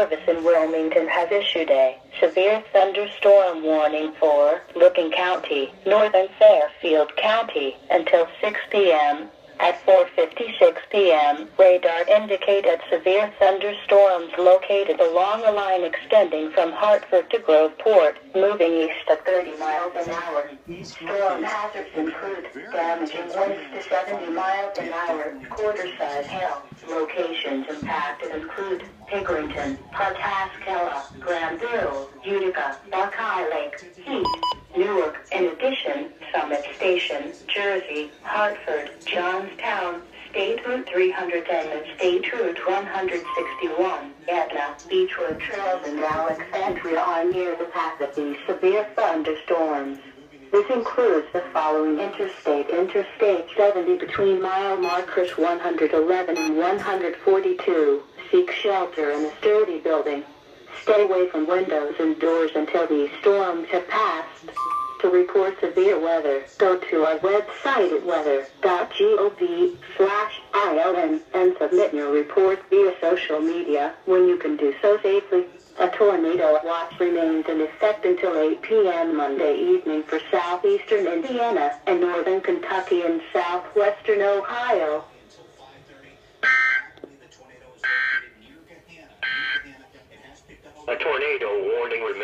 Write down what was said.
Service in Wilmington has issued a severe thunderstorm warning for Licking County, northern Fairfield County, until 6 p.m. At 4:56 p.m., radar indicated severe thunderstorms located along a line extending from Hartford to Groveport, moving east at 30 miles an hour. Storm hazards include damaging winds to 70 miles an hour, quarter-size hail. Locations impacted include Pickerington, Pawtascala, Granville, Utica, Buckeye Lake, Heath, Newark. In addition, Summit Station, Jersey, Hartford, Johnstown, State Route 310 and State Route 161, Etna, Beechwood Trails and Alexandria are near the path of these severe thunderstorms. This includes the following Interstate 70 between mile markers 111 and 142. Seek shelter in a sturdy building. Stay away from windows and doors until these storms have passed. To report severe weather, go to our website at weather.gov/ILN and submit your report via social media when you can do so safely. A tornado watch remains in effect until 8 p.m. Monday evening for southeastern Indiana and northern Kentucky and southwestern Ohio. A tornado warning remains.